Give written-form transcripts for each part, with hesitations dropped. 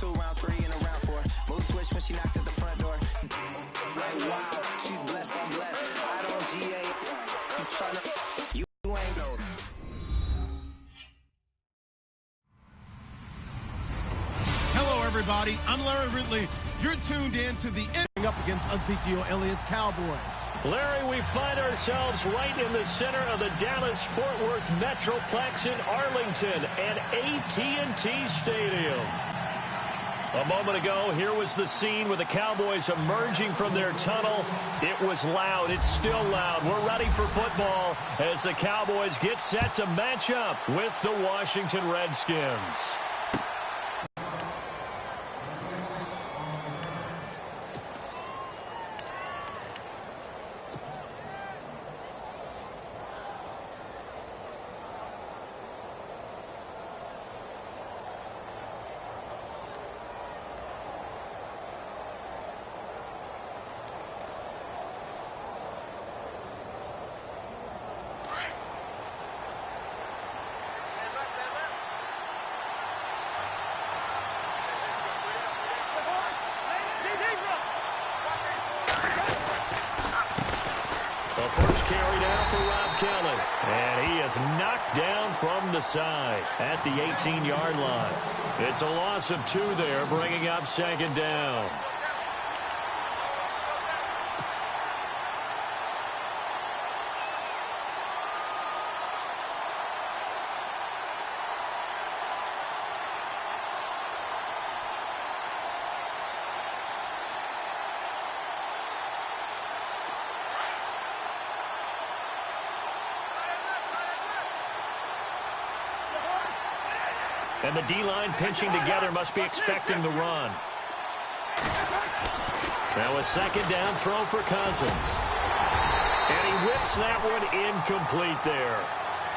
2, round 3, and a round 4. Mood switch when she knocked at the front door. Like, wow, she's blessed, I'm blessed. I don't GA. You tryna, you ain't no. Hello, everybody. I'm Larry Ridley. You're tuned in to the ending up against Ezekiel Elliott's Cowboys. Larry, we find ourselves right in the center of the Dallas-Fort Worth Metroplex in Arlington at AT&T Stadium. A moment ago, here was the scene with the Cowboys emerging from their tunnel. It was loud. It's still loud. We're ready for football as the Cowboys get set to match up with the Washington Redskins. First carry down for Rob Kelly. And he is knocked down from the side at the 18-yard line. It's a loss of 2 there, bringing up second down. And the D-line pinching together, must be expecting the run. Now a second down throw for Cousins. And he whips that one incomplete there.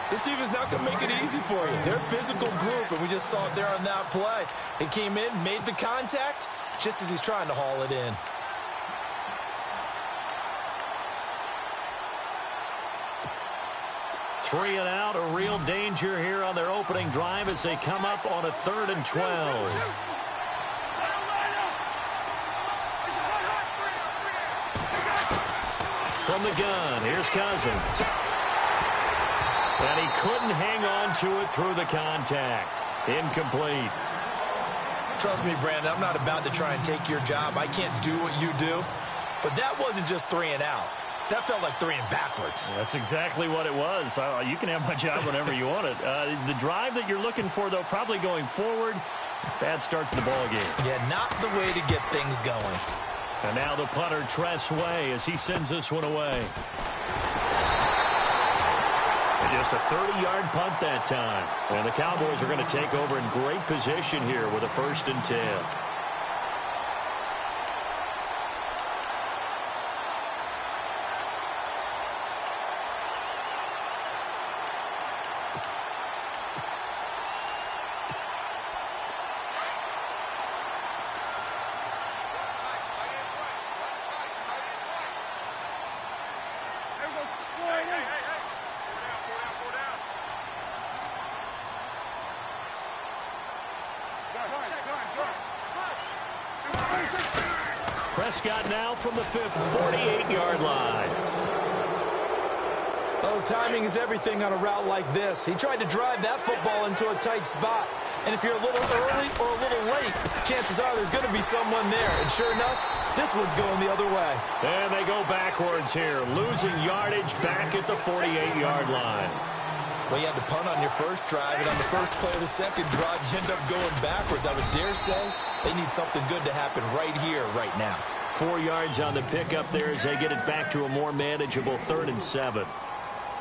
This defense not going to make it easy for you. They're a physical group, and we just saw it there on that play. They came in, made the contact, just as he's trying to haul it in. Three and out, a real danger here on their opening drive as they come up on a 3rd and 12. From the gun, here's Cousins. And he couldn't hang on to it through the contact. Incomplete. Trust me, Brandon, I'm not about to try and take your job. I can't do what you do. But that wasn't just 3 and out. That felt like 3 and backwards. That's exactly what it was. You can have my job whenever you want it. The drive that you're looking for, though, probably going forward. Bad start to the ball game. Yeah, not the way to get things going. And now the punter, Tress Way, as he sends this one away. And just a 30-yard punt that time. And the Cowboys are going to take over in great position here with a 1st and 10. Prescott now from the 48-yard line. Oh, timing is everything on a route like this. He tried to drive that football into a tight spot. And if you're a little early or a little late, chances are there's going to be someone there. And sure enough, this one's going the other way. And they go backwards here, losing yardage back at the 48-yard line. Well, you had to punt on your first drive, and on the first play of the second drive, you end up going backwards. I would dare say they need something good to happen right here, right now. 4 yards on the pickup there as they get it back to a more manageable 3rd and 7.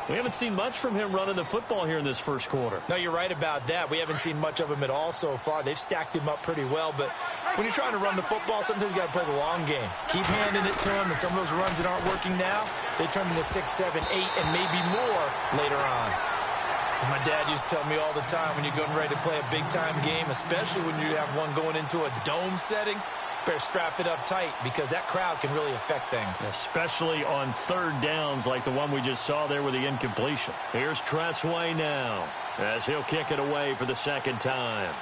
We haven't seen much from him running the football here in this first quarter. No, you're right about that. We haven't seen much of him at all so far. They've stacked him up pretty well, but when you're trying to run the football, sometimes you got to play the long game. Keep handing it to him, and some of those runs that aren't working now, they turn into 6, 7, 8, and maybe more later on. As my dad used to tell me all the time, when you're getting ready to play a big-time game, especially when you have one going into a dome setting, better strap it up tight because that crowd can really affect things. Especially on 3rd downs like the one we just saw there with the incompletion. Here's Tress Way now as he'll kick it away for the 2nd time.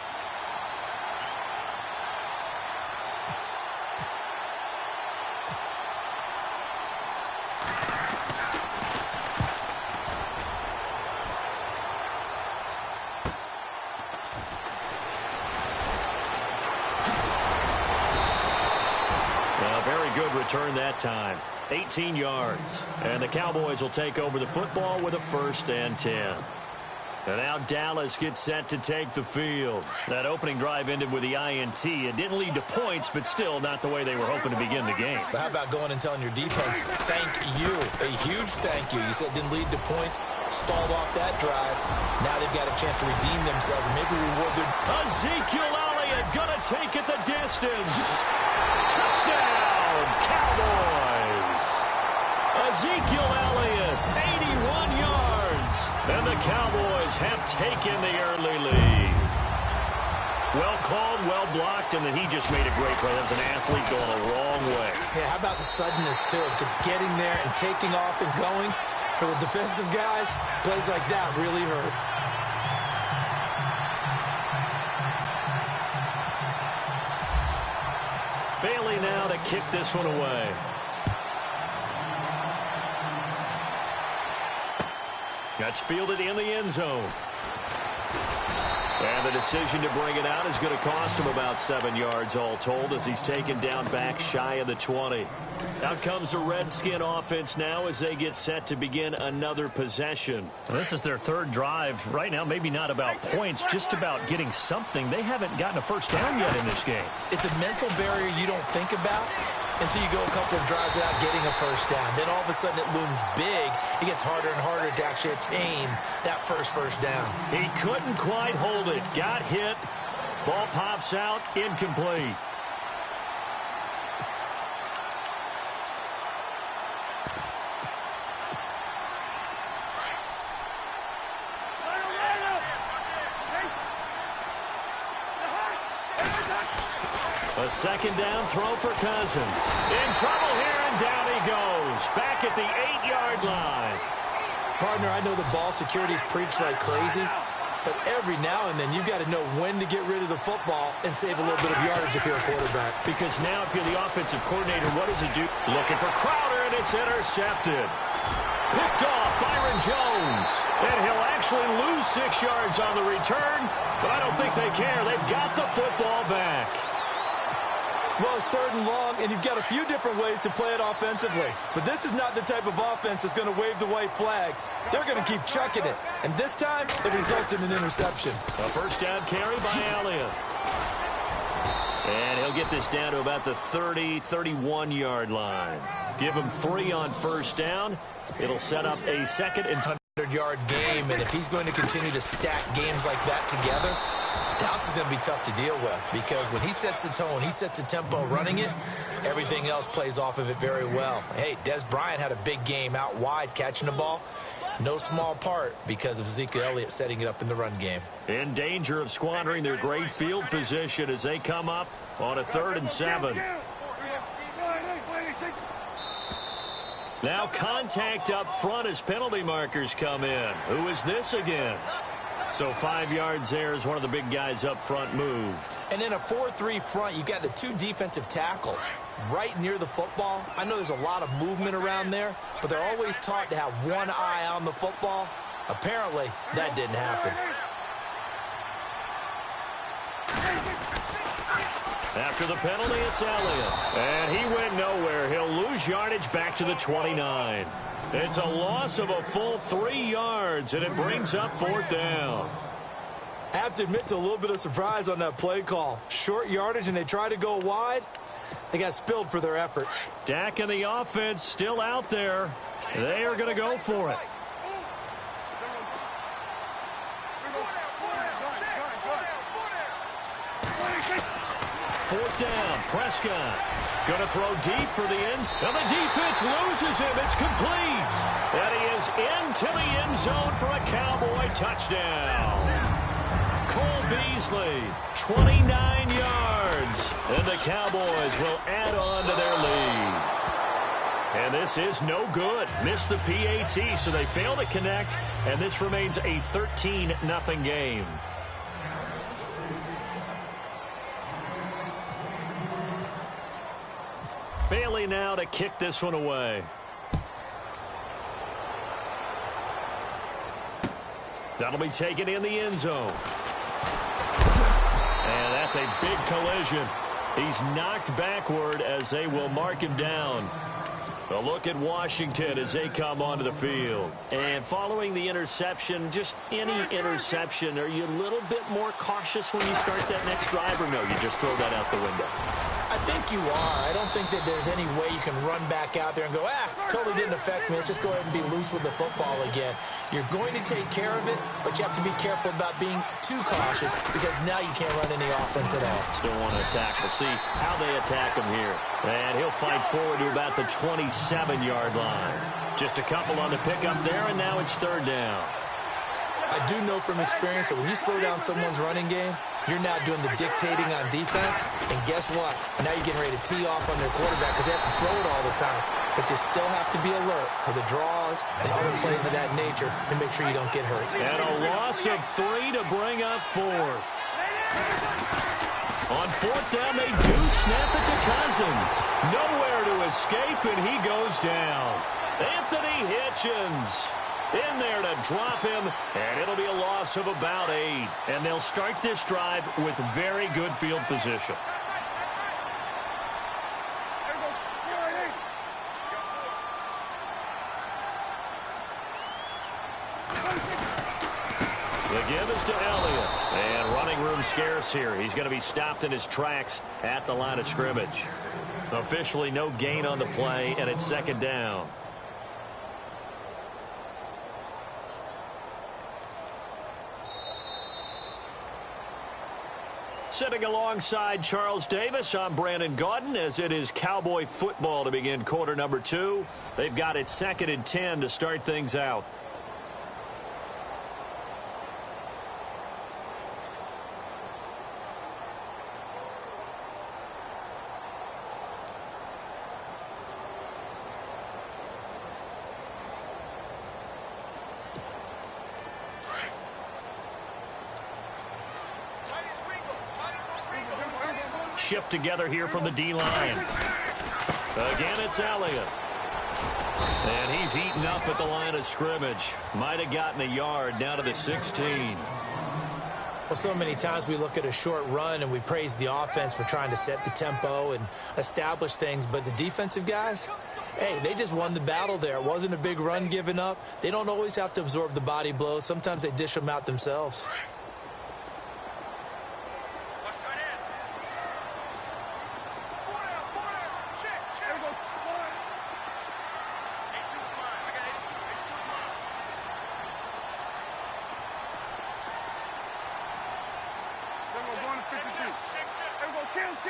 a good return that time. 18 yards. And the Cowboys will take over the football with a 1st and 10. And now Dallas gets set to take the field. That opening drive ended with the INT. It didn't lead to points, but still not the way they were hoping to begin the game. But how about going and telling your defense, thank you, a huge thank you. You said it didn't lead to points, stalled off that drive. Now they've got a chance to redeem themselves and maybe reward their... Ezekiel Elliott gonna take it the distance. Touchdown, Cowboys. Ezekiel Elliott, 81 yards. And the Cowboys have taken the early lead. Well called, well blocked, and then he just made a great play. That was an athlete going a long way. Yeah, how about the suddenness, too? Just getting there and taking off and going. For the defensive guys, plays like that really hurt. Bailey now to kick this one away. That's fielded in the end zone. And the decision to bring it out is going to cost him about 7 yards all told as he's taken down back shy of the 20. Out comes the Redskin offense now as they get set to begin another possession. This is their 3rd drive. Right now, maybe not about points, just about getting something. They haven't gotten a 1st down yet in this game. It's a mental barrier you don't think about until you go a couple of drives without getting a 1st down. Then all of a sudden it looms big. It gets harder and harder to actually attain that first down. He couldn't quite hold it. Got hit. Ball pops out. Incomplete. A 2nd down throw for Cousins. In trouble here, and down he goes. Back at the 8-yard line. Partner, I know the ball security's preached like crazy, but every now and then you've got to know when to get rid of the football and save a little bit of yardage if you're a quarterback. Because now if you're the offensive coordinator, what does it do? Looking for Crowder, and it's intercepted. Picked off Byron Jones. And he'll actually lose 6 yards on the return, but I don't think they care. They've got the football back. Well, it's 3rd and long, and you've got a few different ways to play it offensively. But this is not the type of offense that's going to wave the white flag. They're going to keep chucking it. And this time, it results in an interception. A 1st down carry by Elliott. And he'll get this down to about the 30, 31-yard line. Give him 3 on 1st down. It'll set up a 2nd and 100-yard game, and if he's going to continue to stack games like that together, Dallas is going to be tough to deal with because when he sets the tone, he sets the tempo running it, everything else plays off of it very well. Hey, Des Bryant had a big game out wide catching the ball. No small part because of Ezekiel Elliott setting it up in the run game. In danger of squandering their great field position as they come up on a 3rd and 7. Now contact up front as penalty markers come in. Who is this against? So 5 yards there as one of the big guys up front moved. And in a 4-3 front, you got the 2 defensive tackles right near the football. I know there's a lot of movement around there, but they're always taught to have one eye on the football. Apparently, that didn't happen. After the penalty, it's Elliott. And he went nowhere. He'll lose yardage back to the 29. It's a loss of a full 3 yards, and it brings up 4th down. I have to admit to a little bit of surprise on that play call. Short yardage, and they try to go wide. They got spilled for their efforts. Dak and the offense still out there. They are going to go for it. Fourth down, Prescott. Going to throw deep for the end. And the defense loses him. It's complete. And he is into the end zone for a Cowboy touchdown. Cole Beasley, 29 yards. And the Cowboys will add on to their lead. And this is no good. Missed the PAT, so they fail to connect. And this remains a 13-0 game. Bailey now to kick this one away. That'll be taken in the end zone. And that's a big collision. He's knocked backward as they will mark him down. A look at Washington as they come onto the field. And following the interception, just any interception, are you a little bit more cautious when you start that next drive, or no, you just throw that out the window? I think you are. I don't think that there's any way you can run back out there and go, totally didn't affect me. Let's just go ahead and be loose with the football again. You're going to take care of it, but you have to be careful about being too cautious because now you can't run any offense at all. Still want to attack. We'll see how they attack him here. And he'll fight forward to about the 27-yard line. Just a couple on the pickup there, and now it's third down. I do know from experience that when you slow down someone's running game, you're now doing the dictating on defense. And guess what? Now you're getting ready to tee off on their quarterback because they have to throw it all the time. But you still have to be alert for the draws and other plays of that nature and make sure you don't get hurt. And a loss of 3 to bring up fourth. On fourth down, they do snap it to Cousins. Nowhere to escape, and he goes down. Anthony Hitchens in there to drop him, and it'll be a loss of about 8. And they'll start this drive with very good field position. The give is to Elliott. And running room scarce here. He's going to be stopped in his tracks at the line of scrimmage. Officially no gain on the play, and it's second down. Sitting alongside Charles Davis, I'm Brandon Gaudin, as it is Cowboy football to begin quarter number 2. They've got it 2nd and 10 to start things out. Shift together here from the D-line. Again, it's Elliott. And he's heating up at the line of scrimmage. Might have gotten a yard down to the 16. Well, so many times we look at a short run and we praise the offense for trying to set the tempo and establish things. But the defensive guys, hey, they just won the battle there. It wasn't a big run given up. They don't always have to absorb the body blows. Sometimes they dish them out themselves.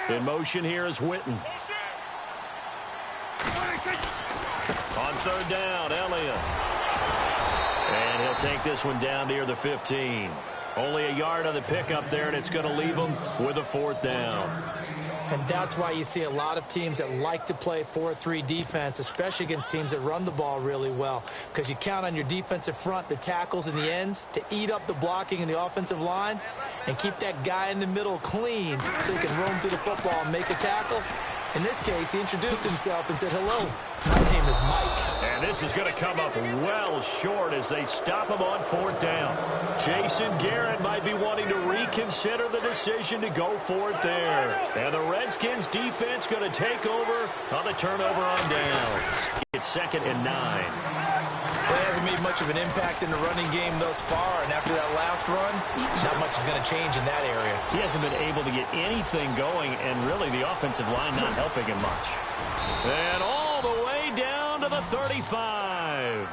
In motion here is Witten. On third down, Elliott. And he'll take this one down near the 15. Only a yard on the pickup there, and it's going to leave him with a fourth down. And that's why you see a lot of teams that like to play 4-3 defense, especially against teams that run the ball really well, because you count on your defensive front, the tackles and the ends, to eat up the blocking in the offensive line and keep that guy in the middle clean so he can roam through the football and make a tackle. In this case, he introduced himself and said, "Hello, my name is Mike." And this is going to come up well short as they stop him on fourth down. Jason Garrett might be wanting to reconsider the decision to go for it there. And the Redskins defense going to take over on the turnover on downs. It's 2nd and 9. It hasn't made much of an impact in the running game thus far, and after that last run, not much is going to change in that area. He hasn't been able to get anything going, and really the offensive line not helping him much. And all the way down to the 35.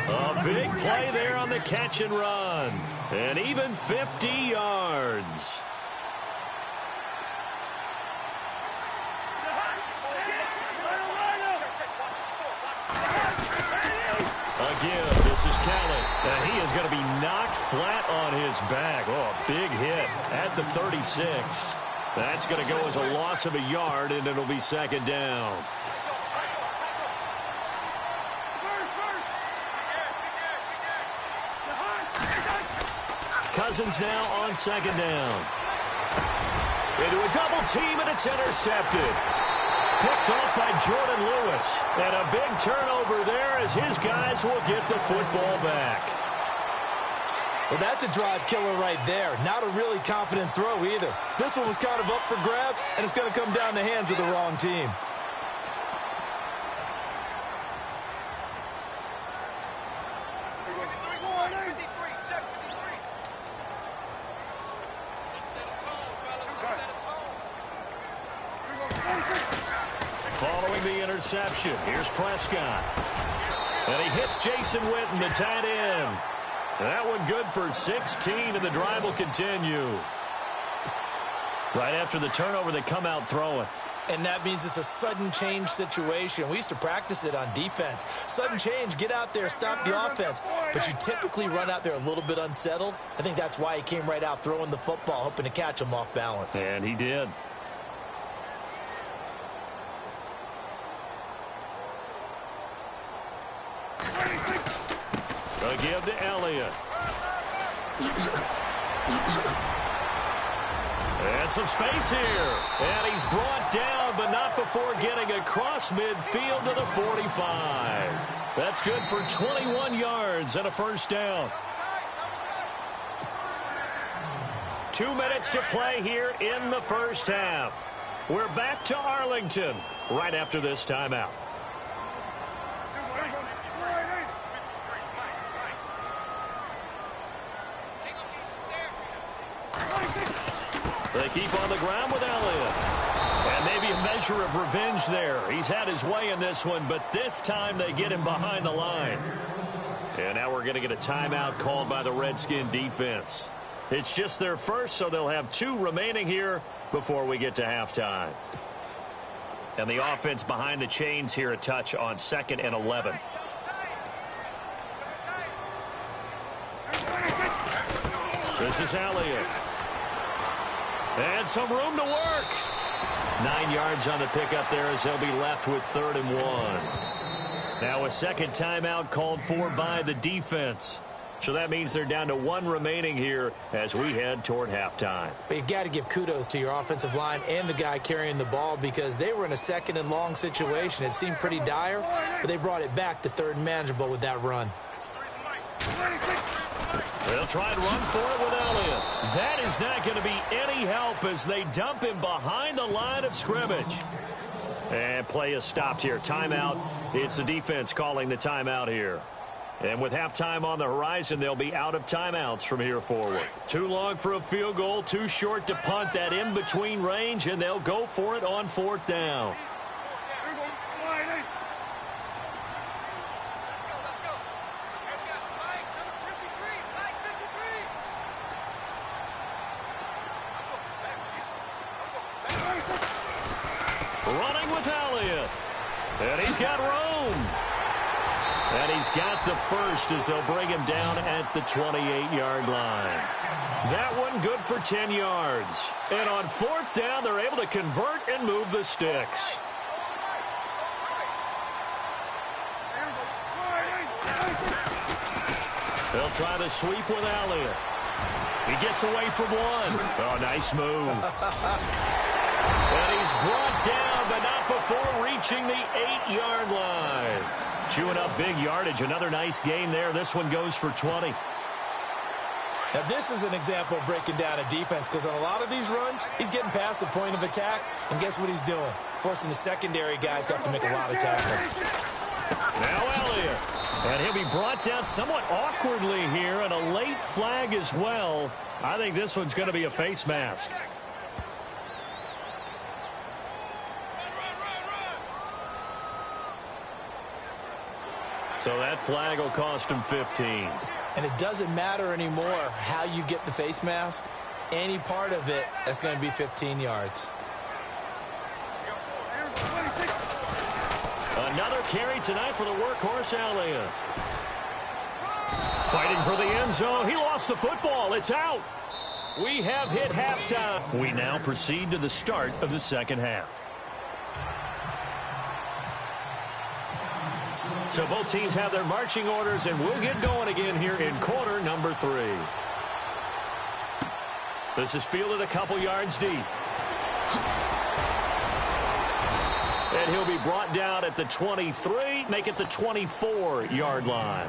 A big play there on the catch and run. And even 50 yards. Again, this is Kelly. And he is going to be knocked flat on his back. Oh, a big hit at the 36. That's going to go as a loss of a yard, and it'll be 2nd down. Cousins now on 2nd down. Into a double team, and it's intercepted. Picked off by Jordan Lewis. And a big turnover there as his guys will get the football back. Well, that's a drive killer right there. Not a really confident throw either. This one was kind of up for grabs, and it's going to come down the hands of the wrong team. Following the interception, here's Prescott. And he hits Jason Witten, the tight end. That one good for 16, and the drive will continue. Right after the turnover, they come out throwing. And that means it's a sudden change situation. We used to practice it on defense. Sudden change, get out there, stop the offense. But you typically run out there a little bit unsettled. I think that's why he came right out throwing the football, hoping to catch him off balance. And he did. A give to Elliott. And some space here. And he's brought down, but not before getting across midfield to the 45. That's good for 21 yards and a first down. 2 minutes to play here in the first half. We're back to Arlington right after this timeout. They keep on the ground with Elliott. And maybe a measure of revenge there. He's had his way in this one, but this time they get him behind the line. And now we're going to get a timeout called by the Redskin defense. It's just their first, so they'll have 2 remaining here before we get to halftime. And the offense behind the chains here a touch on 2nd and 11. This is Elliott. And some room to work. 9 yards on the pickup there as they'll be left with 3rd and 1. Now a second timeout called for by the defense. So that means they're down to 1 remaining here as we head toward halftime. But you've got to give kudos to your offensive line and the guy carrying the ball because they were in a 2nd and long situation. It seemed pretty dire, but they brought it back to 3rd and manageable with that run. They'll try and run for it with Elliott. That is not going to be any help as they dump him behind the line of scrimmage. And play is stopped here. Timeout. It's the defense calling the timeout here. And with halftime on the horizon, they'll be out of timeouts from here forward. Too long for a field goal, too short to punt that in-between range, and they'll go for it on 4th down. Running with Elliott. And he's got room. And he's got the first as they'll bring him down at the 28-yard line. That one good for 10 yards. And on 4th down, they're able to convert and move the sticks. They'll try the sweep with Elliott. He gets away from one. Oh, nice move. And he's brought down, but not before reaching the 8-yard line. Chewing up big yardage. Another nice gain there. This one goes for 20. Now, this is an example of breaking down a defense because on a lot of these runs, he's getting past the point of attack, and guess what he's doing? Forcing the secondary guys to have to make a lot of tackles. Now Elliott. And he'll be brought down somewhat awkwardly here, and a late flag as well. I think this one's going to be a face mask. So that flag will cost him 15. And it doesn't matter anymore how you get the face mask. Any part of it, that's going to be 15 yards. Another carry tonight for the workhorse Elliott. Fighting for the end zone. He lost the football. It's out. We have hit halftime. We now proceed to the start of the second half. So both teams have their marching orders, and we'll get going again here in quarter number 3. This is fielded a couple yards deep. And he'll be brought down at the 23, make it the 24-yard line.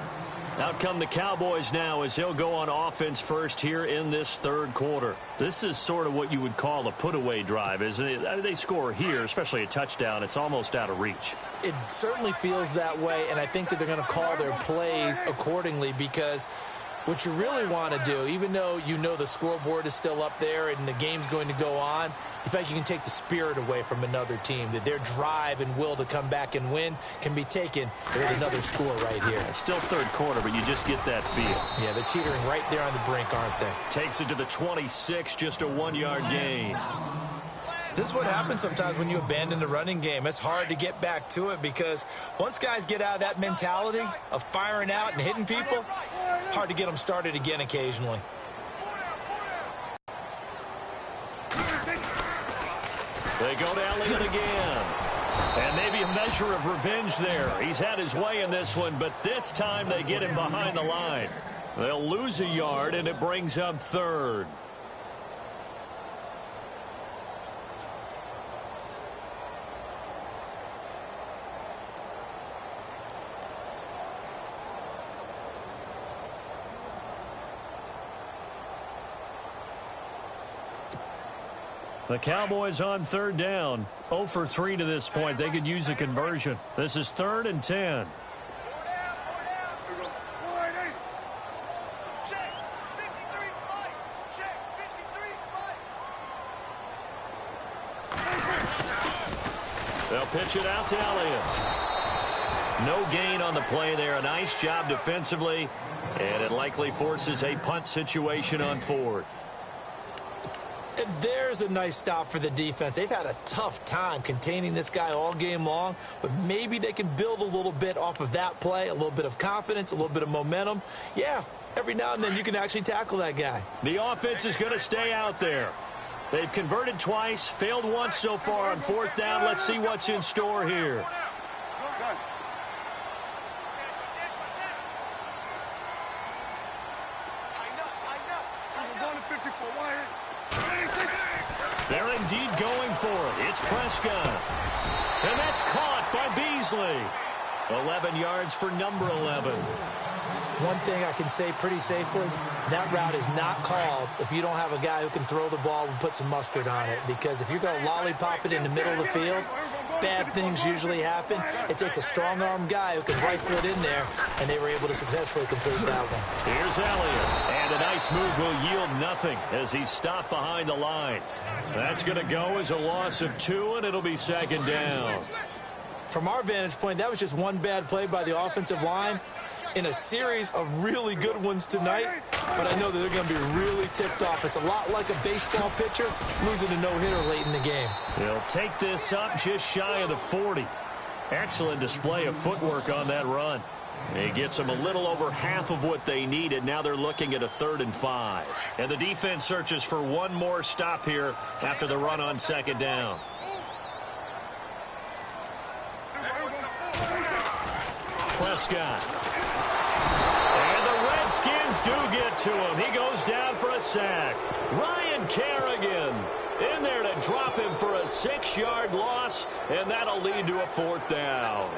Out come the Cowboys now as they'll go on offense first here in this third quarter. This is sort of what you would call a put-away drive, isn't it? I mean, they score here, especially a touchdown. It's almost out of reach. It certainly feels that way, and I think that they're going to call their plays accordingly, because what you really want to do, even though you know the scoreboard is still up there and the game's going to go on, in fact, you can take the spirit away from another team, that their drive and will to come back and win can be taken with another score right here. It's still third quarter, but you just get that feel. Yeah, they're teetering right there on the brink, aren't they? Takes it to the 26, just a 1-yard gain. This is what happens sometimes when you abandon the running game. It's hard to get back to it, because once guys get out of that mentality of firing out and hitting people, hard to get them started again occasionally. They go to Elliott again. And maybe a measure of revenge there. He's had his way in this one, but this time they get him behind the line. They'll lose a yard, and it brings up third. The Cowboys on third down. 0 for 3 to this point. They could use a conversion. This is 3rd and 10. They'll pitch it out to Elliott. No gain on the play there. A nice job defensively, and it likely forces a punt situation on 4th. And there's a nice stop for the defense. They've had a tough time containing this guy all game long, but maybe they can build a little bit off of that play, a little bit of confidence, a little bit of momentum. Yeah, every now and then you can actually tackle that guy. The offense is going to stay out there. They've converted twice, failed once so far on 4th down. Let's see what's in store here. They're indeed going for it. It's Prescott. And that's caught by Beasley. 11 yards for number 11. One thing I can say pretty safely, that route is not called if you don't have a guy who can throw the ball and put some mustard on it. Because if you're going to lollipop it in the middle of the field, bad things usually happen. It takes a strong-arm guy who can rifle it in there, and they were able to successfully complete that one. Here's Elliott, and a nice move will yield nothing as he's stopped behind the line. That's going to go as a loss of 2, and it'll be 2nd down. From our vantage point, that was just one bad play by the offensive line in a series of really good ones tonight, but I know that they're going to be really ticked off. It's a lot like a baseball pitcher losing a no-hitter late in the game. They'll take this up just shy of the 40. Excellent display of footwork on that run. He gets them a little over half of what they needed. Now they're looking at a 3rd and 5. And the defense searches for one more stop here after the run on 2nd down. Prescott. And the Redskins do get to him. He goes down for a sack. Ryan Kerrigan in there to drop him for a 6-yard loss, and that'll lead to a 4th down.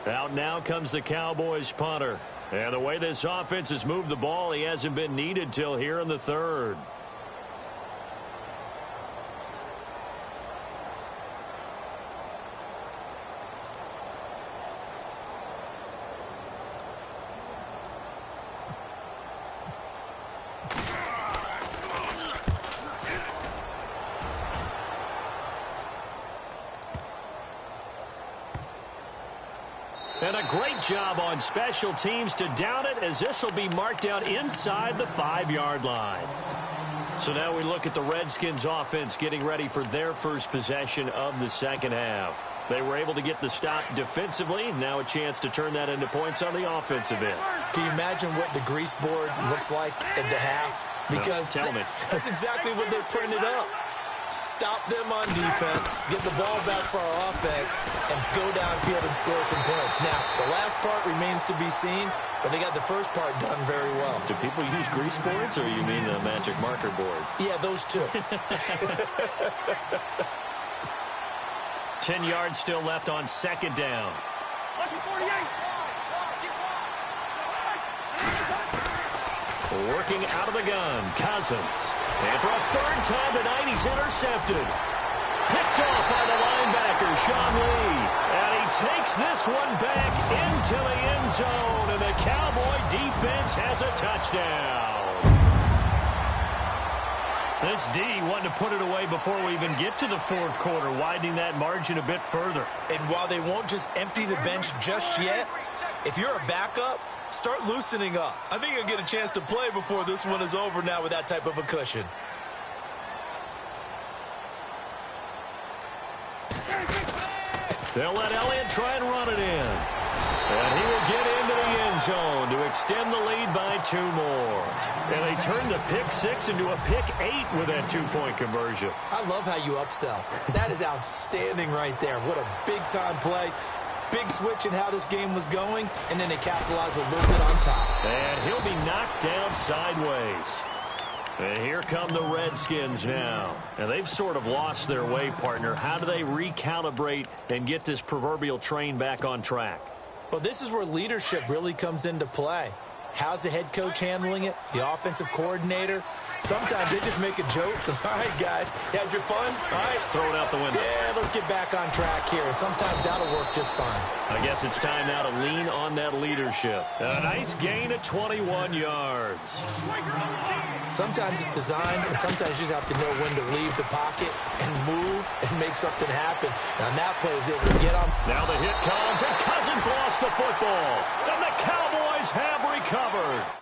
Out now comes the Cowboys punter. And the way this offense has moved the ball, he hasn't been needed till here in the 3rd. And a great job on special teams to down it, as this will be marked down inside the 5-yard line. So now we look at the Redskins offense getting ready for their first possession of the second half. They were able to get the stop defensively. Now a chance to turn that into points on the offensive end. Can you imagine what the grease board looks like at the half? Because tell me. That's exactly what they printed up. Stop them on defense, get the ball back for our offense, and go downfield and score some points. Now, the last part remains to be seen, but they got the first part done very well. Do people use grease boards, or you mean the magic marker boards? Yeah, those two. 10 yards still left on second down. Working out of the gun, Cousins. And for a third time tonight, he's intercepted. Picked off by the linebacker, Sean Lee. And he takes this one back into the end zone. And the Cowboy defense has a touchdown. This D wanting to put it away before we even get to the fourth quarter, widening that margin a bit further. And while they won't just empty the bench just yet, if you're a backup, start loosening up. I think you'll get a chance to play before this one is over now with that type of a cushion. They'll let Elliott try and run it in. And he will get into the end zone to extend the lead by 2 more. And they turn the pick 6 into a pick 8 with that 2-point conversion. I love how you upsell. That is outstanding right there. What a big-time play. Big switch in how this game was going, and then they capitalized with a little bit on top. And he'll be knocked down sideways. And here come the Redskins now. And they've sort of lost their way, partner. How do they recalibrate and get this proverbial train back on track? Well, this is where leadership really comes into play. How's the head coach handling it? The offensive coordinator? Sometimes they just make a joke. All right, guys, you had your fun? All right. Throw it out the window. Yeah, let's get back on track here. And sometimes that'll work just fine. I guess it's time now to lean on that leadership. A nice gain of 21 yards. Sometimes it's designed, and sometimes you just have to know when to leave the pocket and move and make something happen. And on that play, he was able to get him. Now the hit comes, and Cousins lost the football. And the Cowboys have recovered.